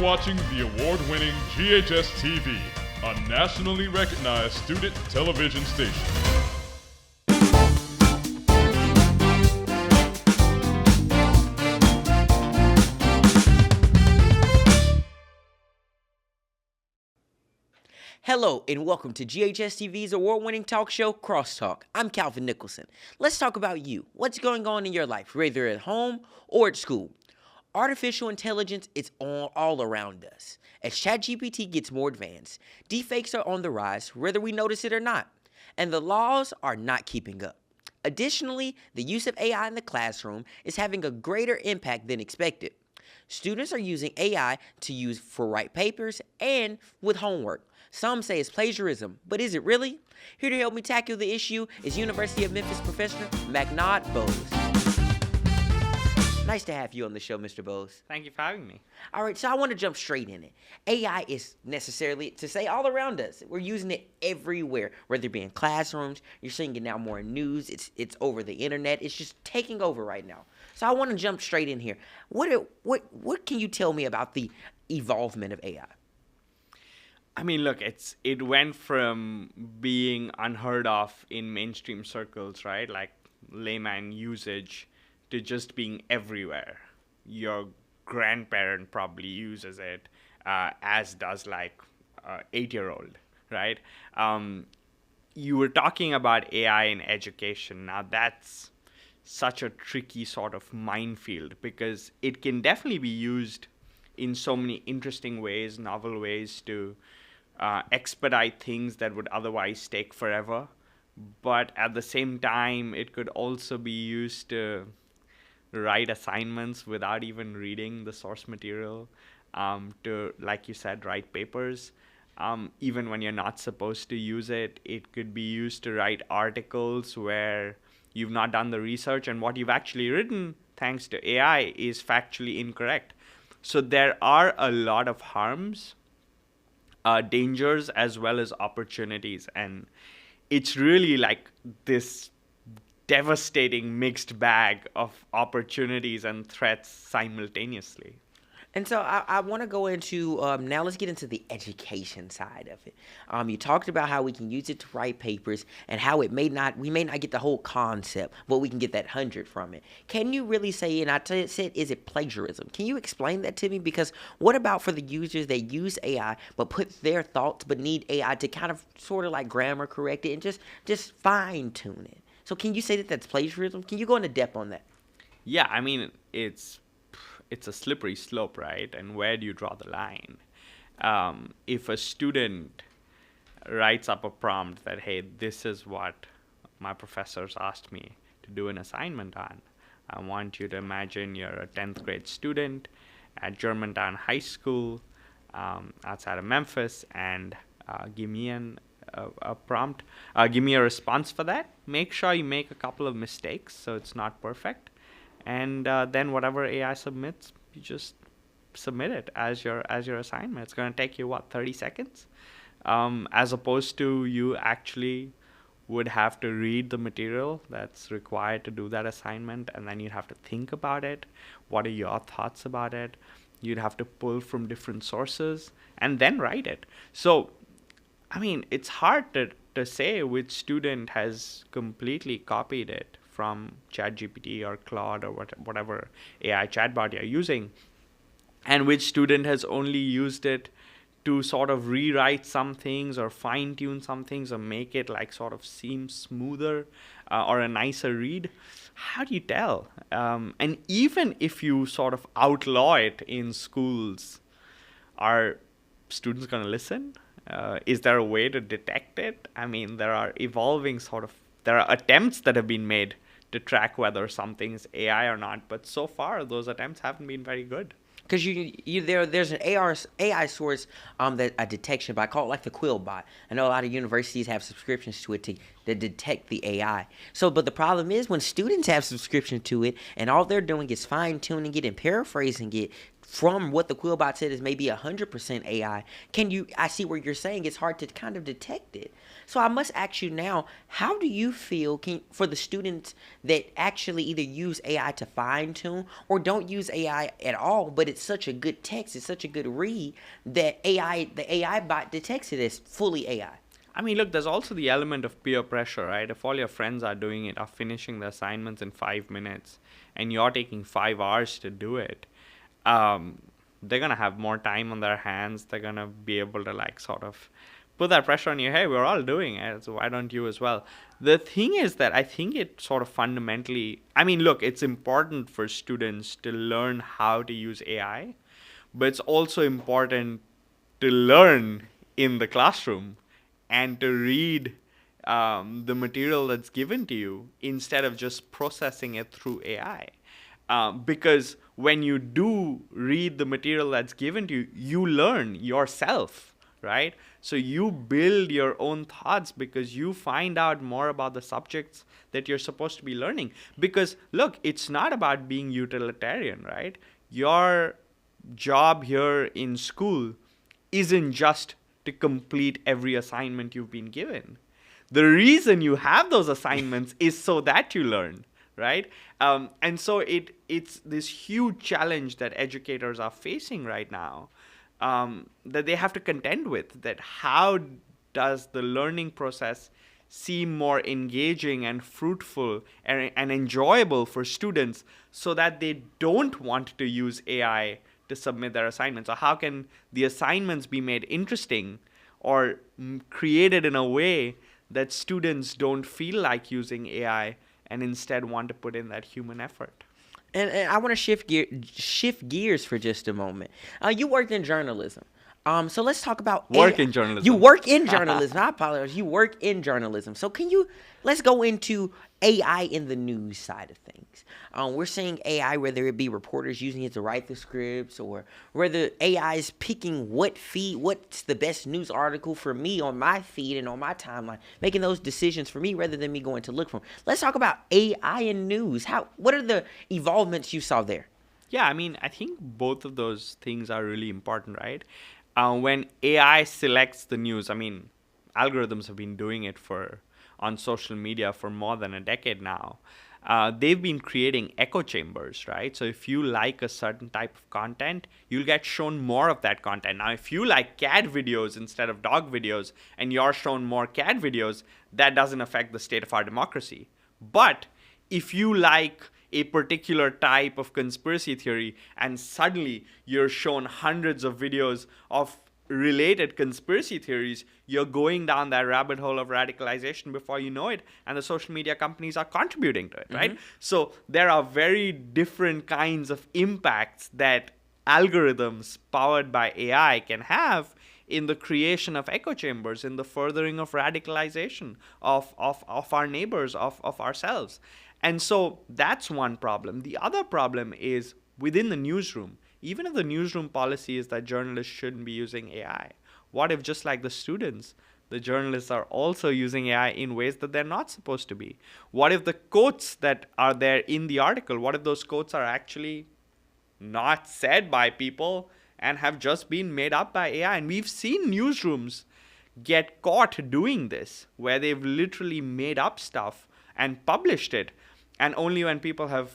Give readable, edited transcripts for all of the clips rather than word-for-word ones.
watching the award-winning GHS-TV, a nationally recognized student television station. Hello and welcome to GHS-TV's award-winning talk show, Crosstalk. I'm Calvin Nicholson. Let's talk about you. What's going on in your life, whether at home or at school? Artificial intelligence is all around us. As ChatGPT gets more advanced, deepfakes are on the rise, whether we notice it or not, and the laws are not keeping up. Additionally, the use of AI in the classroom is having a greater impact than expected. Students are using AI to use for write papers and with homework. Some say it's plagiarism, but is it really? Here to help me tackle the issue is University of Memphis professor Meghnad Bose. Nice to have you on the show, Mr. Bose. Thank you for having me. All right, so I want to jump straight in it. AI is necessarily, to say, all around us. We're using it everywhere, whether it be in classrooms. You're seeing it now more in news. It's over the internet. It's just taking over right now. So I want to jump straight in here. What can you tell me about the evolvement of AI? I mean, look, it went from being unheard of in mainstream circles, right? Like layman usage, to just being everywhere. Your grandparent probably uses it, as does like an 8-year-old, right? You were talking about AI in education. Now that's such a tricky sort of minefield because it can definitely be used in so many interesting ways, novel ways to expedite things that would otherwise take forever. But at the same time, it could also be used to write assignments without even reading the source material, to, like you said, write papers. Even when you're not supposed to use it, it could be used to write articles where you've not done the research and what you've actually written, thanks to AI, is factually incorrect. So there are a lot of harms, dangers, as well as opportunities. And it's really like this devastating mixed bag of opportunities and threats simultaneously. And so I want to go into, now let's get into the education side of it. You talked about how we can use it to write papers and how we may not get the whole concept, but we can get that 100 from it. Can you really say, and said, is it plagiarism? Can you explain that to me? Because what about for the users that use AI, but put their thoughts, but need AI to kind of sort of like grammar correct it and just fine tune it? So can you say that that's plagiarism? Can you go into depth on that? Yeah, I mean, it's a slippery slope, right? And where do you draw the line? If a student writes up a prompt that, hey, this is what my professors asked me to do an assignment on. I want you to imagine you're a 10th grade student at Germantown High School outside of Memphis, and give me a prompt. Give me a response for that. Make sure you make a couple of mistakes so it's not perfect. And then whatever AI submits, you just submit it as your assignment. It's going to take you, 30 seconds? As opposed to you actually would have to read the material that's required to do that assignment, and then you'd have to think about it. What are your thoughts about it? You'd have to pull from different sources and then write it. So, I mean, it's hard to say which student has completely copied it from ChatGPT or Claude or whatever AI chatbot you're using, and which student has only used it to sort of rewrite some things or fine-tune some things or make it like sort of seem smoother or a nicer read. How do you tell? And even if you sort of outlaw it in schools, are students going to listen? Is there a way to detect it? I mean, there are attempts that have been made to track whether something's AI or not, but so far those attempts haven't been very good. Because there's an AI source that a detection bot, called like the Quill bot. I know a lot of universities have subscriptions to it to detect the AI. So, but the problem is when students have subscription to it and all they're doing is fine tuning it and paraphrasing it from what the Quillbot said is maybe 100% AI, I see where you're saying it's hard to kind of detect it. So I must ask you now, how do you feel for the students that actually either use AI to fine tune or don't use AI at all, but it's such a good text, it's such a good read that the AI bot detects it as fully AI? I mean, look, there's also the element of peer pressure, right? If all your friends are doing it, are finishing the assignments in 5 minutes, and you're taking 5 hours to do it, they're going to have more time on their hands. They're going to be able to, like, sort of put that pressure on you. Hey, we're all doing it, so why don't you as well? The thing is that I think it sort of fundamentally, I mean, look, it's important for students to learn how to use AI, but it's also important to learn in the classroom and to read the material that's given to you instead of just processing it through AI. Because when you do read the material that's given to you, you learn yourself, right? So you build your own thoughts because you find out more about the subjects that you're supposed to be learning. Because, look, it's not about being utilitarian, right? Your job here in school isn't just to complete every assignment you've been given. The reason you have those assignments is so that you learn, right? And so it's this huge challenge that educators are facing right now, that they have to contend with, that how does the learning process seem more engaging and fruitful and enjoyable for students so that they don't want to use AI to submit their assignments? Or how can the assignments be made interesting or created in a way that students don't feel like using AI and instead want to put in that human effort? And I want to shift gears for just a moment. You worked in journalism. So let's talk about in journalism. You work in journalism. I apologize. You work in journalism. So let's go into AI in the news side of things. We're seeing AI, whether it be reporters using it to write the scripts or whether AI is picking what's the best news article for me on my feed and on my timeline, making those decisions for me rather than me going to look for them. Let's talk about AI in news. What are the evolvements you saw there? Yeah, I mean, I think both of those things are really important, right? When AI selects the news, I mean, algorithms have been doing it on social media for more than a decade now. They've been creating echo chambers, right? So if you like a certain type of content, you'll get shown more of that content. Now, if you like cat videos instead of dog videos and you're shown more cat videos, that doesn't affect the state of our democracy. But if you like a particular type of conspiracy theory and suddenly you're shown hundreds of videos of related conspiracy theories, you're going down that rabbit hole of radicalization before you know it, and the social media companies are contributing to it, right? So there are very different kinds of impacts that algorithms powered by AI can have in the creation of echo chambers, in the furthering of radicalization of our neighbors, of ourselves. And so that's one problem. The other problem is within the newsroom. Even if the newsroom policy is that journalists shouldn't be using AI, what if, just like the students, the journalists are also using AI in ways that they're not supposed to be? What if the quotes that are there in the article, what if those quotes are actually not said by people and have just been made up by AI? And we've seen newsrooms get caught doing this, where they've literally made up stuff and published it. And only when people have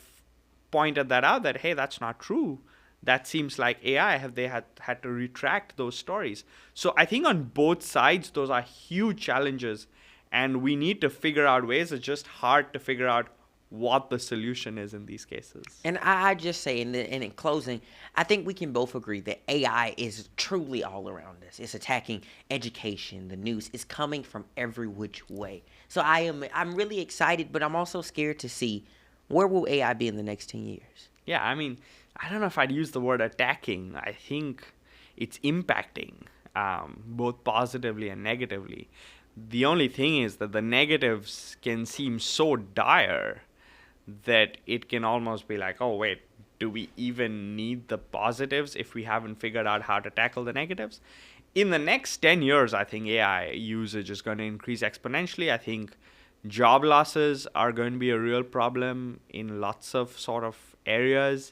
pointed that out, that, hey, that's not true, that seems like AI, have they had to retract those stories. So I think on both sides, those are huge challenges. And we need to figure out ways. It's just hard to figure out what the solution is in these cases. And I just say, and in closing, I think we can both agree that AI is truly all around us. It's attacking education, the news. It's coming from every which way. So I'm really excited, but I'm also scared to see where will AI be in the next 10 years. Yeah, I mean, I don't know if I'd use the word attacking. I think it's impacting, both positively and negatively. The only thing is that the negatives can seem so dire that it can almost be like, oh, wait, do we even need the positives if we haven't figured out how to tackle the negatives? In the next 10 years, I think AI usage is going to increase exponentially. I think job losses are going to be a real problem in lots of sort of areas.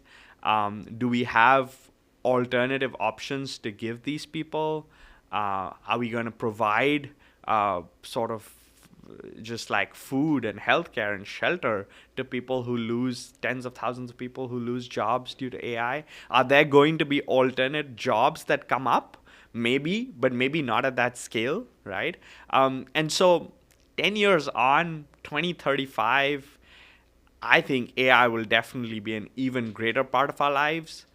Do we have alternative options to give these people? Are we going to provide sort of just like food and healthcare and shelter to people who lose, tens of thousands of people who lose jobs due to AI? Are there going to be alternate jobs that come up? Maybe, but maybe not at that scale, right? And so 10 years on, 2035, I think AI will definitely be an even greater part of our lives.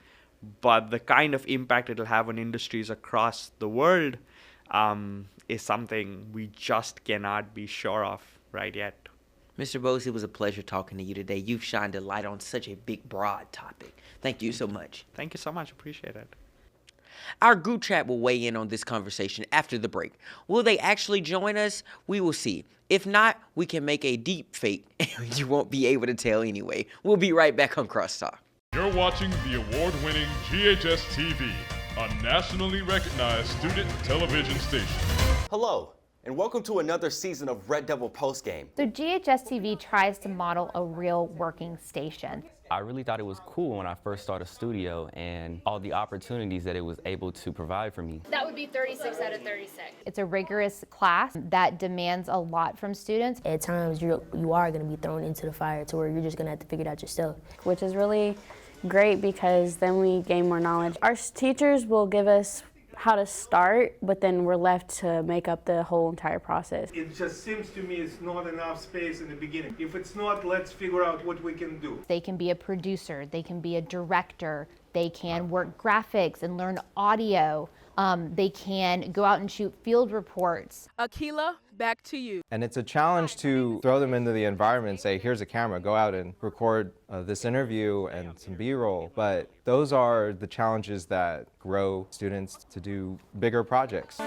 But the kind of impact it'll have on industries across the world is something we just cannot be sure of right yet. Mr. Bose, it was a pleasure talking to you today. You've shined a light on such a big, broad topic. Thank you so much. Thank you so much. Appreciate it. Our group chat will weigh in on this conversation after the break. Will they actually join us? We will see. If not, we can make a deep fake and you won't be able to tell anyway. We'll be right back on Crosstalk. You're watching the award-winning GHS-TV, a nationally recognized student television station. Hello, and welcome to another season of Red Devil Postgame. So GHS-TV tries to model a real working station. I really thought it was cool when I first started studio and all the opportunities that it was able to provide for me. That would be 36 out of 36. It's a rigorous class that demands a lot from students. At times, you are going to be thrown into the fire to where you're just going to have to figure it out yourself. Which is really great because then we gain more knowledge. Our teachers will give us how to start, but then we're left to make up the whole entire process. It just seems to me it's not enough space in the beginning. If it's not, let's figure out what we can do. They can be a producer, they can be a director, they can work graphics and learn audio. They can go out and shoot field reports. Akila, back to you. And it's a challenge to throw them into the environment and say, here's a camera, go out and record this interview and some B-roll. But those are the challenges that grow students to do bigger projects.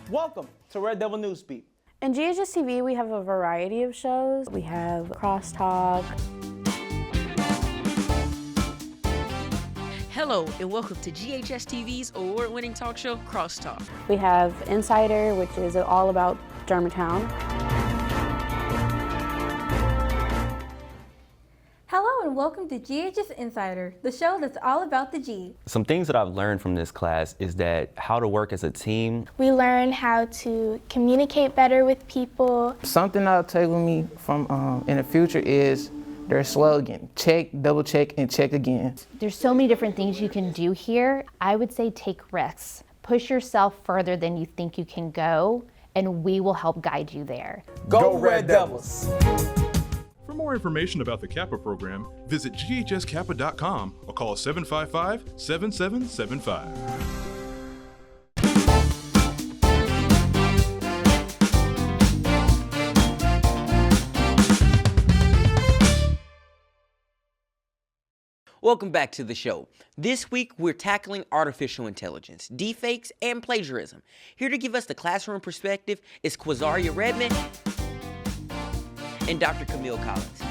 Welcome to Red Devil Newsbeat. In GHS-TV, we have a variety of shows. We have Crosstalk. Hello, and welcome to GHS-TV's award-winning talk show, Crosstalk. We have Insider, which is all about Germantown. Hello and welcome to GHS Insider, the show that's all about the G. Some things that I've learned from this class is that how to work as a team. We learn how to communicate better with people. Something I'll take with me from in the future is their slogan, check, double check, and check again. There's so many different things you can do here. I would say take risks. Push yourself further than you think you can go, and we will help guide you there. Go Red Devils! For more information about the Kappa program, visit ghskappa.com or call 755-7775. Welcome back to the show. This week, we're tackling artificial intelligence, deepfakes, and plagiarism. Here to give us the classroom perspective is Qa'Zaria Redmon and Dr. Camille Collins.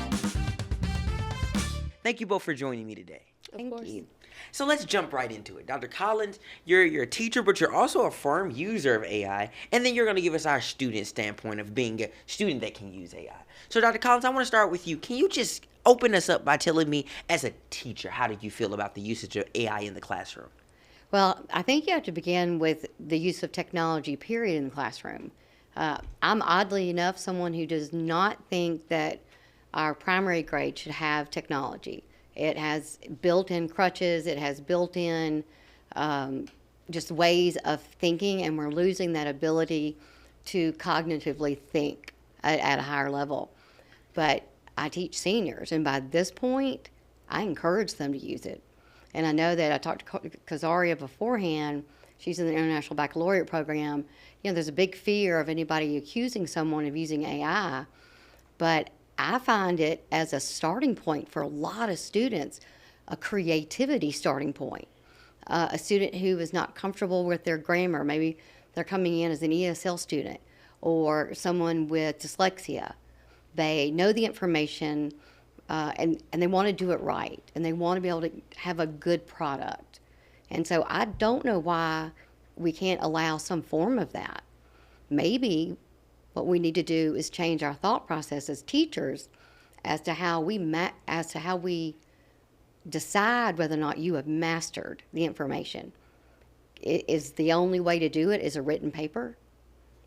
Thank you both for joining me today. Thank you. So let's jump right into it. Dr. Collins, you're a teacher, but you're also a firm user of AI, and then you're going to give us our student standpoint of being a student that can use AI. So Dr. Collins, I want to start with you. Can you just open us up by telling me, as a teacher, how do you feel about the usage of AI in the classroom? Well, I think you have to begin with the use of technology, period, in the classroom. I'm oddly enough someone who does not think that our primary grade should have technology. It has built-in crutches, it has built-in just ways of thinking, and we're losing that ability to cognitively think at a higher level. But I teach seniors, and by this point, I encourage them to use it. And I know that I talked to Qa'Zaria beforehand. She's in the International Baccalaureate program. You know, there's a big fear of anybody accusing someone of using AI, but I find it as a starting point for a lot of students, a creativity starting point. A student who is not comfortable with their grammar, maybe they're coming in as an ESL student, or someone with dyslexia. They know the information and they want to do it right, and they want to be able to have a good product. And so I don't know why we can't allow some form of that. Maybe what we need to do is change our thought process as teachers as to how we decide whether or not you have mastered the information. Is the only way to do it is a written paper?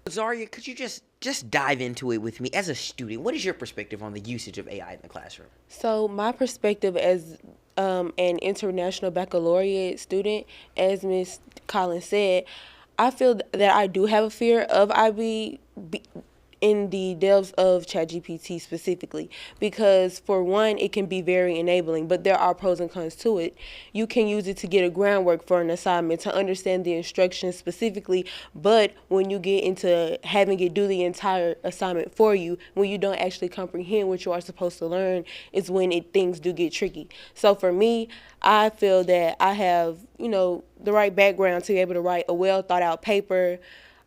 Qa'Zaria, could you just dive into it with me as a student? What is your perspective on the usage of AI in the classroom? So my perspective as an international baccalaureate student, as Ms. Collins said, I feel that I do have a fear of IB in the depths of ChatGPT specifically, because for one, it can be very enabling, but there are pros and cons to it. You can use it to get a groundwork for an assignment, to understand the instructions specifically, but when you get into having it do the entire assignment for you, when you don't actually comprehend what you are supposed to learn, is when things do get tricky. So for me, I feel that I have, the right background to be able to write a well thought out paper.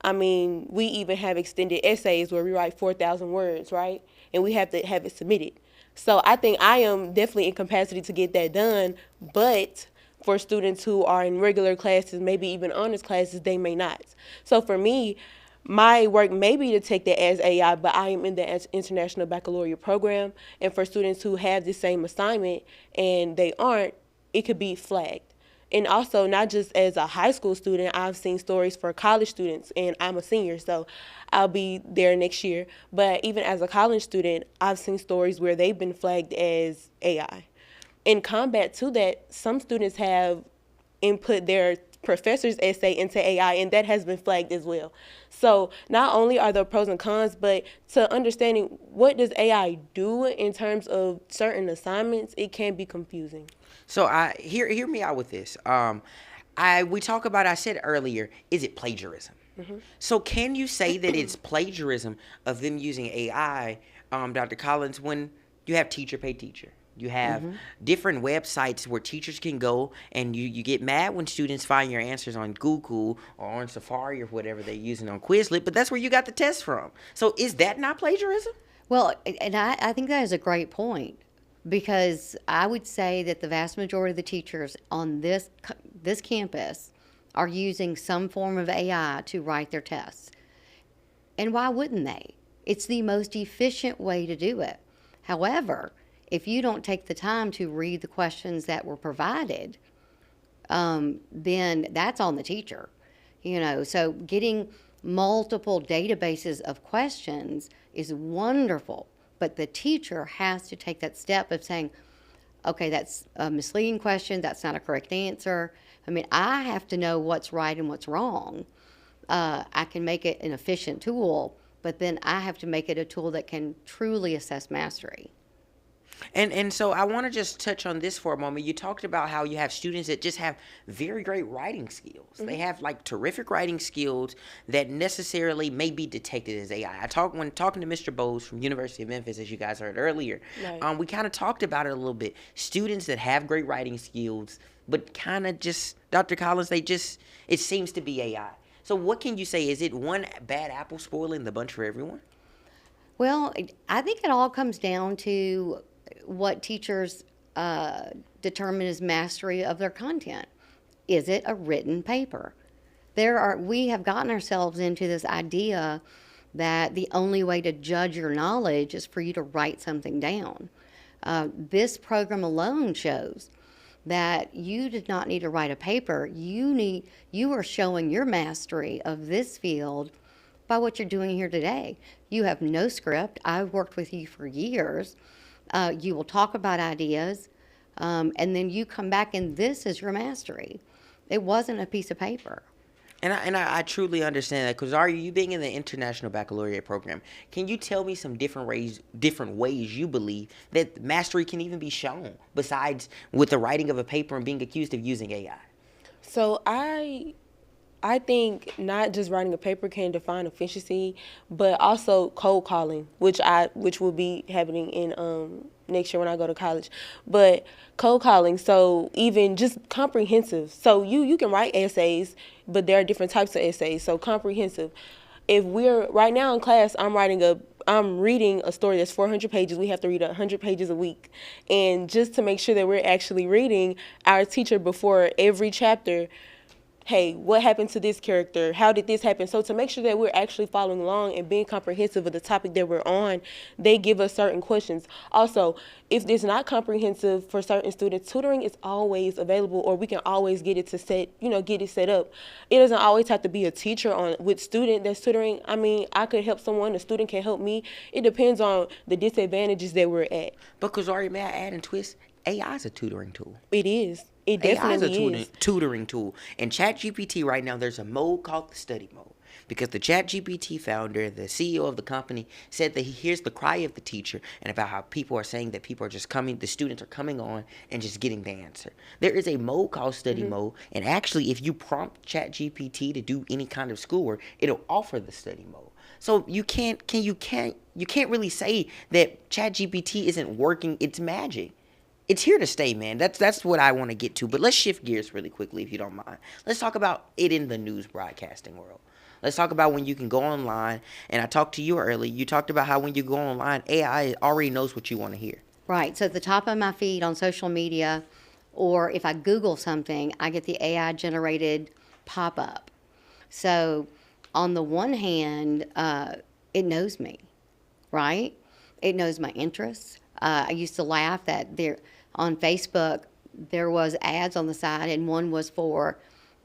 I mean, we even have extended essays where we write 4,000 words, right? And we have to have it submitted. So I think I am definitely in capacity to get that done, but for students who are in regular classes, maybe even honors classes, they may not. So for me, my work may be to take that as AI, but I am in the International Baccalaureate program, and for students who have the same assignment and they aren't, it could be flagged. And also, not just as a high school student, I've seen stories for college students, and I'm a senior, so I'll be there next year. But even as a college student, I've seen stories where they've been flagged as AI. In combat to that, some students have input their professor's essay into AI, and that has been flagged as well. So not only are there pros and cons, but to understanding what does AI do in terms of certain assignments, it can be confusing. So hear me out with this. We talk about, I said earlier, is it plagiarism? Mm-hmm. So can you say that it's plagiarism of them using AI, Dr. Collins, when you have teacher pay teacher? You have different websites where teachers can go, and you get mad when students find your answers on Google or on Safari or whatever they're using on Quizlet, but that's where you got the test from. So is that not plagiarism? Well, and I think that is a great point, because I would say that the vast majority of the teachers on this campus are using some form of AI to write their tests. And why wouldn't they? It's the most efficient way to do it. However, if you don't take the time to read the questions that were provided, then that's on the teacher. So getting multiple databases of questions is wonderful, but the teacher has to take that step of saying, okay, that's a misleading question, that's not a correct answer. I mean, I have to know what's right and what's wrong. I can make it an efficient tool, but then I have to make it a tool that can truly assess mastery. And so I want to just touch on this for a moment. You talked about how you have students that just have very great writing skills. Mm-hmm. They have like terrific writing skills that necessarily may be detected as AI. When talking to Mr. Bose from University of Memphis, as you guys heard earlier, right. We kind of talked about it a little bit. Students that have great writing skills, but kind of just, Dr. Collins, it seems to be AI. So what can you say? Is it one bad apple spoiling the bunch for everyone? Well, I think it all comes down to what teachers determine as mastery of their content. Is it a written paper? We have gotten ourselves into this idea that the only way to judge your knowledge is for you to write something down. This program alone shows that you did not need to write a paper. You are showing your mastery of this field by what you're doing here today. You have no script. I've worked with you for years. You will talk about ideas, and then you come back and this is your mastery. It wasn't a piece of paper. And I truly understand that, because you being in the International Baccalaureate program, can you tell me some different ways you believe that mastery can even be shown, besides with the writing of a paper and being accused of using AI? So I think not just writing a paper can define efficiency, but also cold calling, which will be happening in next year when I go to college. But cold calling, so even just comprehensive. So you can write essays, but there are different types of essays. So comprehensive. If we're right now in class, I'm reading a story that's 400 pages. We have to read 100 pages a week. And just to make sure that we're actually reading, our teacher before every chapter hey, what happened to this character? How did this happen? So to make sure that we're actually following along and being comprehensive of the topic that we're on, they give us certain questions. Also, if it's not comprehensive for certain students, tutoring is always available, or we can always get it to get it set up. It doesn't always have to be a teacher with student that's tutoring. I mean, I could help someone, a student can help me. It depends on the disadvantages that we're at. But Qa'Zaria, may I add and twist? AI is a tutoring tool. It is. It definitely is. Tutoring tool. In ChatGPT right now, there's a mode called the study mode. Because the ChatGPT founder, the CEO of the company, said that he hears the cry of the teacher and about how people are saying that people are just coming, the students are coming on and just getting the answer. There is a mode called study mode, and actually if you prompt ChatGPT to do any kind of schoolwork, it'll offer the study mode. So you can't really say that ChatGPT isn't working its magic. It's here to stay, man. That's what I want to get to. But let's shift gears really quickly, if you don't mind. Let's talk about it in the news broadcasting world. Let's talk about when you can go online. And I talked to you earlier. You talked about how when you go online, AI already knows what you want to hear. Right. So at the top of my feed on social media, or if I Google something, I get the AI-generated pop-up. So on the one hand, it knows me, right? It knows my interests. I used to laugh that on Facebook, there was ads on the side, and one was for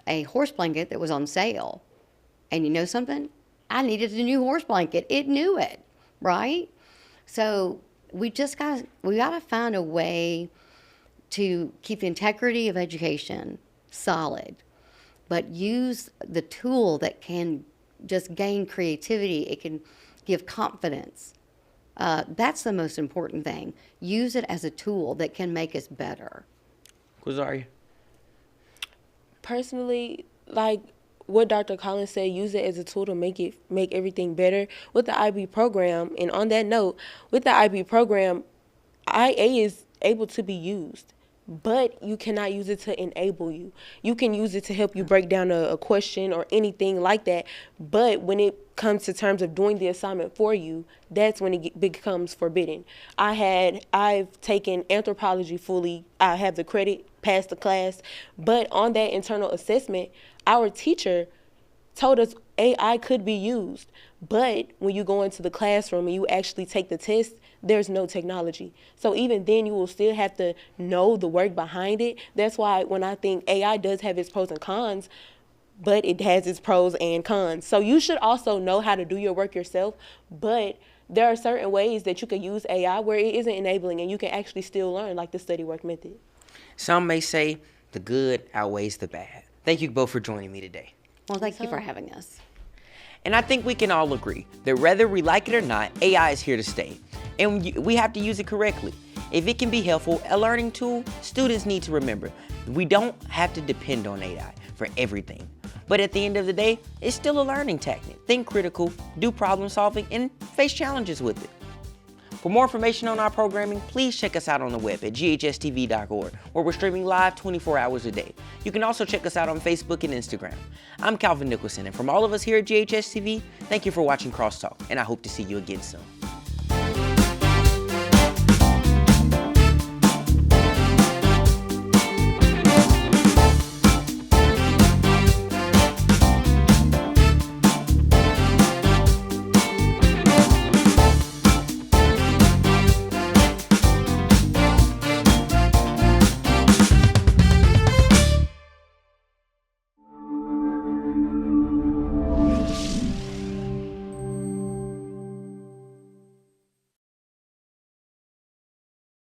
a horse blanket that was on sale. And you know something? I needed a new horse blanket. It knew it, right? So we gotta find a way to keep the integrity of education solid, but use the tool that can just gain creativity. It can give confidence. That's the most important thing. Use it as a tool that can make us better. Qa'Zaria? Personally, like what Dr. Collins said, use it as a tool to make everything better. With the IB program, and on that note, with the IB program, IA is able to be used, but you cannot use it to enable you. You can use it to help you break down a question or anything like that, but when it comes to terms of doing the assignment for you, that's when it becomes forbidden. I've taken anthropology fully. I have the credit, passed the class, but on that internal assessment, our teacher told us AI could be used, but when you go into the classroom and you actually take the test, there's no technology. So even then, you will still have to know the work behind it. That's why when I think AI does have its pros and cons, but it has its pros and cons. So you should also know how to do your work yourself, but there are certain ways that you can use AI where it isn't enabling and you can actually still learn, like the study work method. Some may say the good outweighs the bad. Thank you both for joining me today. Well, thank you for having us. And I think we can all agree that whether we like it or not, AI is here to stay. And we have to use it correctly. If it can be helpful, a learning tool, students need to remember, we don't have to depend on AI for everything. But at the end of the day, it's still a learning tactic. Think critical, do problem solving, and face challenges with it. For more information on our programming, please check us out on the web at GHS-TV.org, where we're streaming live 24 hours a day. You can also check us out on Facebook and Instagram. I'm Calvin Nicholson, and from all of us here at GHS-TV, thank you for watching Crosstalk, and I hope to see you again soon.